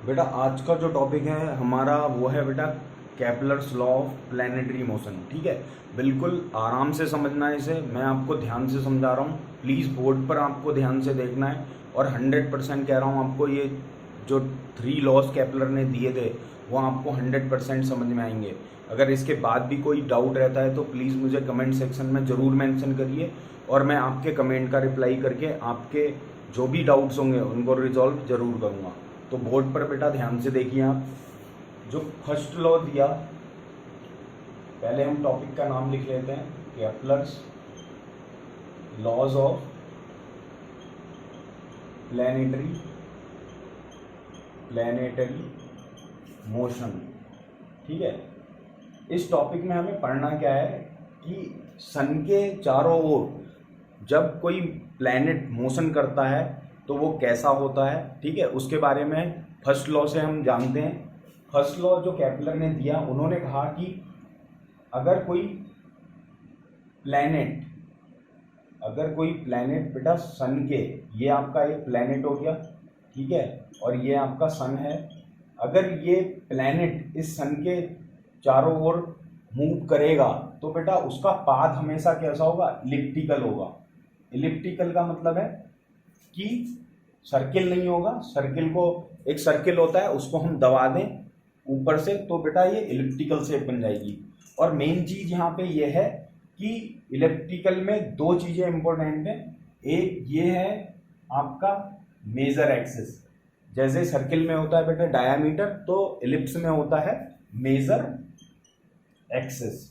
बेटा आज का जो टॉपिक है हमारा वो है बेटा Kepler's law of planetary motion. ठीक है, बिल्कुल आराम से समझना है इसे। मैं आपको ध्यान से समझा रहा हूँ, प्लीज़ बोर्ड पर आपको ध्यान से देखना है। और 100% कह रहा हूँ आपको, ये जो 3 लॉज केपलर ने दिए थे वो आपको 100% समझ में आएंगे। अगर इसके बाद भी कोई डाउट रहता है तो प्लीज़ मुझे कमेंट सेक्शन में ज़रूर मेंशन करिए और मैं आपके कमेंट का रिप्लाई करके आपके जो भी डाउट्स होंगे उनको रिजॉल्व ज़रूर करूँगा। तो बोर्ड पर बेटा ध्यान से देखिए आप, जो फर्स्ट लॉ दिया, पहले हम टॉपिक का नाम लिख लेते हैं, Kepler's laws of planetary motion. ठीक है, इस टॉपिक में हमें पढ़ना क्या है कि सन के चारों ओर जब कोई प्लैनेट मोशन करता है तो वो कैसा होता है। ठीक है, उसके बारे में फर्स्ट लॉ से हम जानते हैं। फर्स्ट लॉ जो केपलर ने दिया, उन्होंने कहा कि अगर कोई प्लैनेट बेटा सन के, ये आपका एक प्लैनेट हो गया, ठीक है, और ये आपका सन है। अगर ये प्लैनेट इस सन के चारों ओर मूव करेगा तो बेटा उसका पाथ हमेशा कैसा होगा, इलिप्टिकल होगा। इलिप्टिकल का मतलब है कि सर्किल नहीं होगा। सर्किल को, एक सर्किल होता है उसको हम दबा दें ऊपर से तो बेटा ये इलिप्टिकल शेप बन जाएगी। और मेन चीज यहाँ पे ये है कि इलिप्टिकल में 2 चीजें इंपॉर्टेंट हैं। एक ये है आपका मेजर एक्सिस, जैसे सर्किल में होता है बेटा डायामीटर, तो इलिप्स में होता है मेजर एक्सिस।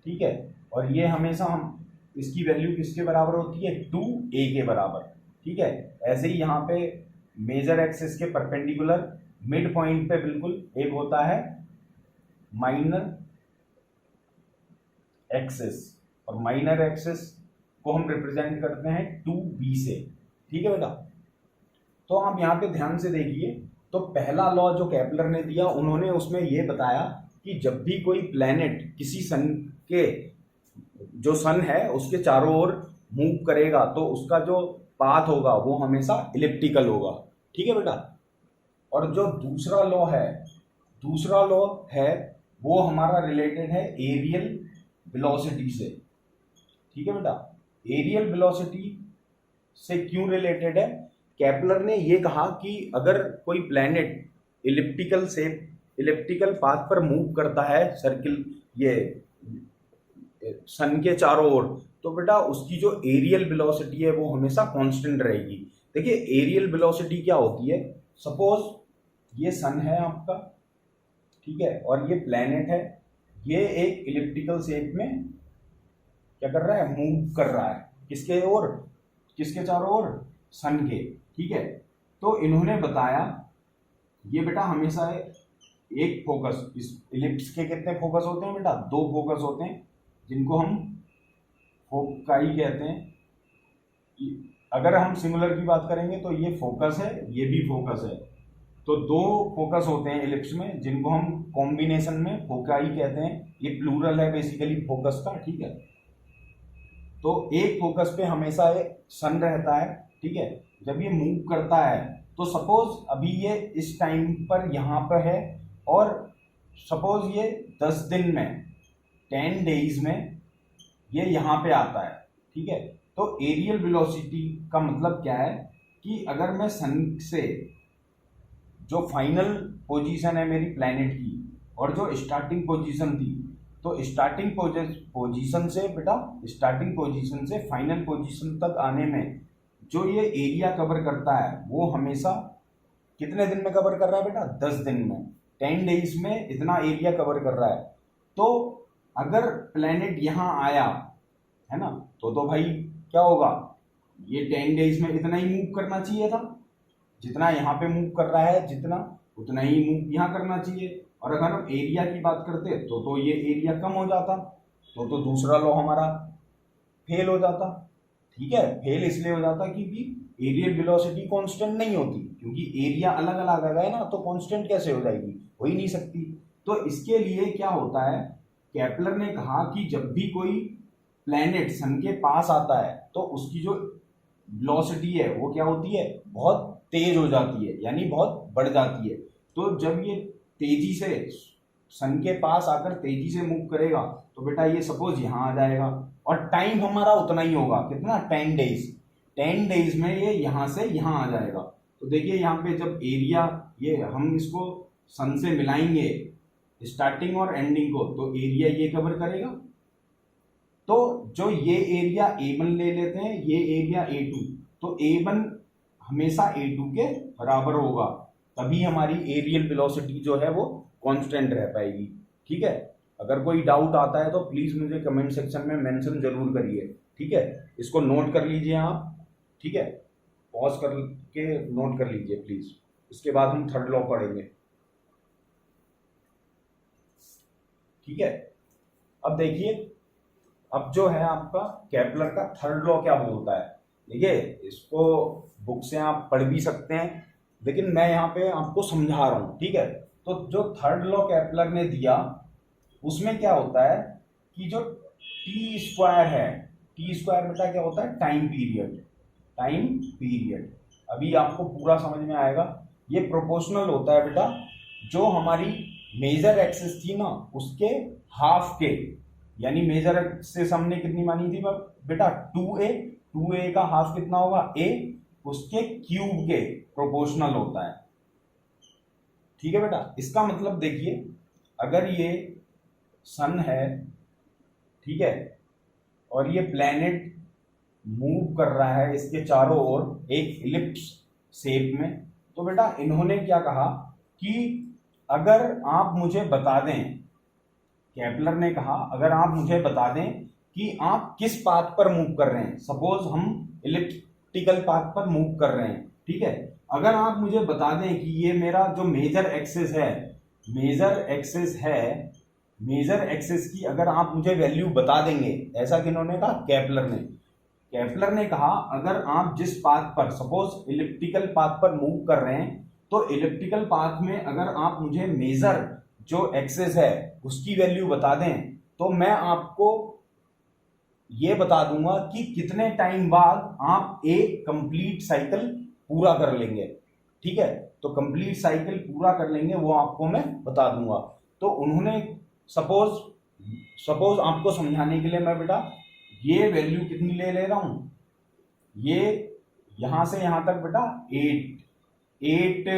ठीक है, और ये हमेशा हम इसकी वैल्यू किसके बराबर होती है, 2a के बराबर। ठीक है, ऐसे ही यहाँ पे मेजर एक्सिस के परपेंडिकुलर मिड पॉइंट पे बिल्कुल एक होता है माइनर एक्सिस, और माइनर एक्सिस को हम रिप्रेजेंट करते हैं 2b से। ठीक है बेटा, तो आप यहाँ पे ध्यान से देखिए। तो पहला लॉ जो केपलर ने दिया, उन्होंने उसमें ये बताया कि जब भी कोई प्लैनेट किसी सन के, जो सन है उसके चारों ओर मूव करेगा तो उसका जो पाथ होगा वो हमेशा इलिप्टिकल होगा। ठीक है बेटा, और जो दूसरा लॉ है वो हमारा रिलेटेड है एरियल वेलोसिटी से। ठीक है बेटा, एरियल वेलोसिटी से क्यों रिलेटेड है, केपलर ने ये कहा कि अगर कोई प्लैनेट इलिप्टिकल पाथ पर मूव करता है सर्किल, ये सन के चारों ओर, तो बेटा उसकी जो एरियल वेलोसिटी है वो हमेशा कांस्टेंट रहेगी। देखिए एरियल वेलोसिटी क्या होती है, सपोज ये सन है आपका, ठीक है, और ये प्लैनेट है, ये एक इलिप्टिकल शेप में क्या कर रहा है, मूव कर रहा है, किसके ओर, किसके चारों ओर, सन के। ठीक है, तो इन्होंने बताया ये बेटा हमेशा एक फोकस, इस इलिप्स के कितने फोकस होते हैं बेटा, 2 फोकस होते हैं जिनको हम फोकाई कहते हैं। अगर हम सिंगुलर की बात करेंगे तो ये फोकस है, ये भी फोकस है, तो 2 फोकस होते हैं इलिप्स में जिनको हम कॉम्बिनेशन में फोकाई कहते हैं। ये प्लूरल है बेसिकली फोकस का। ठीक है, तो एक फोकस पे हमेशा एक सन रहता है। ठीक है, जब ये मूव करता है तो सपोज अभी ये इस टाइम पर यहाँ पर है, और सपोज ये 10 दिन में, 10 डेज में ये यहाँ पे आता है। ठीक है, तो एरियल वेलोसिटी का मतलब क्या है कि अगर मैं सन से, जो फाइनल पोजीशन है मेरी प्लैनेट की और जो स्टार्टिंग पोजीशन थी, तो स्टार्टिंग पोजीशन से बेटा, स्टार्टिंग पोजीशन से फाइनल पोजीशन तक आने में जो ये एरिया कवर करता है वो हमेशा कितने दिन में कवर कर रहा है बेटा, 10 दिन में, 10 डेज में इतना एरिया कवर कर रहा है। तो अगर प्लैनेट यहाँ आया है ना, तो भाई क्या होगा, ये 10 डेज में इतना ही मूव करना चाहिए था, जितना यहाँ पे मूव कर रहा है जितना, उतना ही मूव यहाँ करना चाहिए। और अगर हम एरिया की बात करते तो ये एरिया कम हो जाता, तो दूसरा लॉ हमारा फेल हो जाता। ठीक है, फेल इसलिए हो जाता क्योंकि एरियल वेलोसिटी कांस्टेंट नहीं होती, क्योंकि एरिया अलग अलग आ गया ना, तो कांस्टेंट कैसे हो जाएगी, हो ही नहीं सकती। तो इसके लिए क्या होता है, केपलर ने कहा कि जब भी कोई प्लैनेट सन के पास आता है तो उसकी जो वेलोसिटी है वो क्या होती है, बहुत तेज हो जाती है, यानी बहुत बढ़ जाती है। तो जब ये तेजी से सन के पास आकर तेजी से मूव करेगा तो बेटा ये सपोज यहाँ आ जाएगा, और टाइम हमारा उतना ही होगा, कितना, 10 डेज। 10 डेज में ये यहाँ से यहाँ आ जाएगा। तो देखिए यहाँ पे जब एरिया, ये हम इसको सन से मिलाएंगे स्टार्टिंग और एंडिंग को, तो एरिया ये कवर करेगा। तो जो ये एरिया A1 ले लेते हैं, ये एरिया A2, तो A1 हमेशा A2 के बराबर होगा, तभी हमारी एरियल वेलोसिटी जो है वो कांस्टेंट रह पाएगी। ठीक है, अगर कोई डाउट आता है तो प्लीज मुझे कमेंट सेक्शन में मेंशन जरूर करिए। ठीक है, इसको नोट कर लीजिए आप। ठीक है, पॉज करके नोट कर लीजिए प्लीज, इसके बाद हम थर्ड लॉ पढ़ेंगे। ठीक है, अब देखिए, अब जो है आपका केपलर का थर्ड लॉ क्या बोलता है। देखिए, इसको बुक से आप पढ़ भी सकते हैं, लेकिन मैं यहाँ पे आपको समझा रहा हूँ। ठीक है, तो जो थर्ड लॉ केपलर ने दिया उसमें क्या होता है कि जो टी स्क्वायर है, टी स्क्वायर बेटा क्या होता है, टाइम पीरियड। टाइम पीरियड अभी आपको पूरा समझ में आएगा। ये प्रोपोर्शनल होता है बेटा जो हमारी मेजर एक्सिस थी ना उसके हाफ के, यानी मेजर एक्सिस हमने कितनी मानी थी बेटा, 2a। 2a का हाफ कितना होगा, a, उसके क्यूब के प्रोपोर्शनल होता है। ठीक है बेटा, इसका मतलब देखिए, अगर ये सन है, ठीक है, और ये प्लैनेट मूव कर रहा है इसके चारों ओर एक इलिप्स शेप में, तो बेटा इन्होंने क्या कहा कि अगर आप मुझे बता दें, केपलर ने कहा अगर आप मुझे बता दें कि आप किस पाथ पर मूव कर रहे हैं, सपोज हम इलिप्टिकल पाथ पर मूव कर रहे हैं। ठीक है, अगर आप मुझे बता दें कि ये मेरा जो मेजर एक्सिस है, मेजर एक्सिस की अगर आप मुझे वैल्यू बता देंगे, ऐसा किन्होंने कहा, केपलर ने कहा अगर आप जिस पाथ पर, सपोज इलिप्टिकल पाथ पर मूव कर रहे हैं, तो इलिप्टिकल पाथ में अगर आप मुझे मेजर जो एक्सिस है उसकी वैल्यू बता दें, तो मैं आपको ये बता दूंगा कि कितने टाइम बाद आप एक कंप्लीट साइकिल पूरा कर लेंगे। ठीक है, तो कंप्लीट साइकिल पूरा कर लेंगे वो आपको मैं बता दूंगा। तो उन्होंने सपोज आपको समझाने के लिए मैं बेटा ये वैल्यू कितनी ले रहा हूं, ये यहां से यहां तक बेटा 8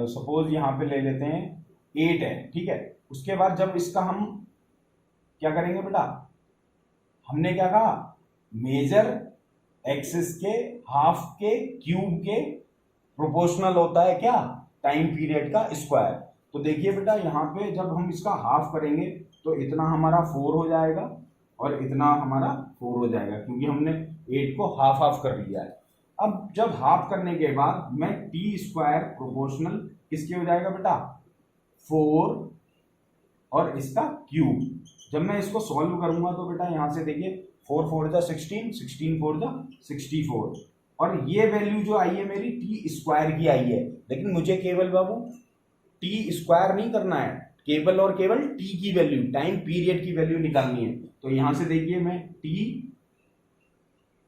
सपोज यहां पे ले लेते हैं 8 है। ठीक है, उसके बाद जब इसका हम क्या करेंगे बेटा, हमने क्या कहा, मेजर एक्सिस के हाफ के क्यूब के प्रोपोर्शनल होता है क्या, टाइम पीरियड का स्क्वायर। तो देखिए बेटा यहाँ पे जब हम इसका हाफ करेंगे तो इतना हमारा 4 हो जाएगा और इतना हमारा 4 हो जाएगा, क्योंकि हमने 8 को हाफ हाफ कर लिया है। अब जब हाफ करने के बाद मैं टी स्क्वायर प्रोपोर्शनल किसके हो जाएगा बेटा, 4 और इसका क्यूब। जब मैं इसको सॉल्व करूंगा तो बेटा यहां से देखिए 4 4 जा 16, 16 4 जा 64, और ये वैल्यू जो आई है मेरी टी स्क्वायर की आई है। लेकिन मुझे केवल बाबू टी स्क्वायर नहीं करना है, केवल और केवल टी की वैल्यू, टाइम पीरियड की वैल्यू निकालनी है। तो यहां से देखिए मैं टी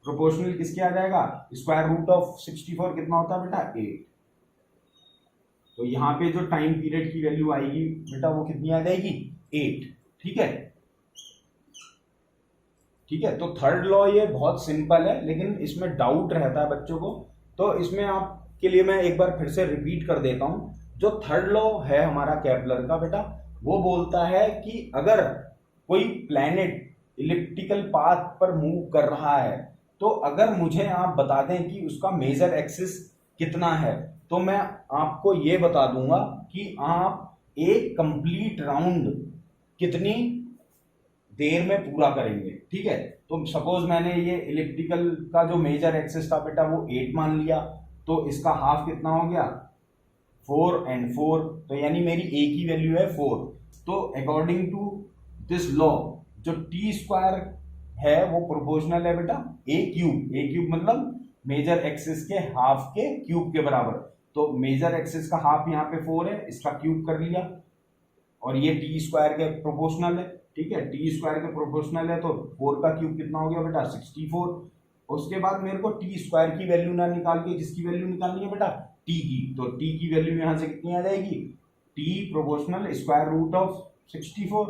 प्रोपोर्शनल किसके आ जाएगा, स्क्वायर रूट ऑफ 64 कितना होता है बेटा, 8। तो यहाँ पे जो टाइम पीरियड की वैल्यू आएगी बेटा वो कितनी आ जाएगी, 8। ठीक है, ठीक है। तो थर्ड लॉ ये बहुत सिंपल है, लेकिन इसमें डाउट रहता है बच्चों को, तो इसमें आपके लिए मैं एक बार फिर से रिपीट कर देता हूं। जो थर्ड लॉ है हमारा केपलर का बेटा, वो बोलता है कि अगर कोई प्लैनेट इलिप्टिकल पाथ पर मूव कर रहा है, तो अगर मुझे आप बता दें कि उसका मेजर एक्सिस कितना है, तो मैं आपको ये बता दूंगा कि आप एक कंप्लीट राउंड कितनी देर में पूरा करेंगे। ठीक है, तो सपोज मैंने ये इलिप्टिकल का जो मेजर एक्सिस था बेटा वो 8 मान लिया, तो इसका हाफ कितना हो गया, 4 and 4, तो यानी मेरी ए की वैल्यू है 4। तो अकॉर्डिंग टू दिस लॉ जो टी स्क्वायर है वो प्रोपोर्शनल है बेटा ए क्यूब मतलब मेजर एक्सिस के हाफ के क्यूब के बराबर। तो मेजर एक्सिस का हाफ यहाँ पे 4 है, इसका क्यूब कर लिया, और ये टी स्क्वायर के प्रोपोर्शनल है। ठीक है, टी स्क्वायर के प्रोपोर्शनल है तो 4 का क्यूब कितना हो गया बेटा, 64। उसके बाद मेरे को टी स्क्वायर की वैल्यू ना निकाल के जिसकी वैल्यू निकालनी है बेटा टी की, तो टी की वैल्यू यहाँ से कितनी आ जाएगी, T proportional square root of 64।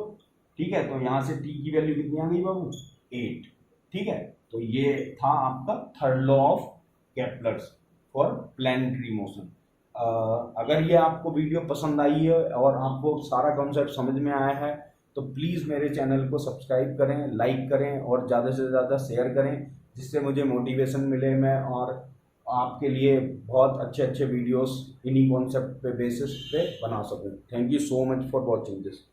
ठीक है, तो यहाँ से टी की वैल्यू कितनी आ गई बाबू, 8। ठीक है, तो ये था आपका third law of Kepler's for planetary motion. अगर ये आपको वीडियो पसंद आई है और आपको सारा कॉन्सेप्ट समझ में आया है तो प्लीज़ मेरे चैनल को सब्सक्राइब करें, लाइक करें और ज़्यादा से ज़्यादा शेयर करें, जिससे मुझे मोटिवेशन मिले मैं और आपके लिए बहुत अच्छे अच्छे वीडियोस इन्हीं कॉन्सेप्ट पे बेसिस पे बना सकूं। Thank you so much for watching this.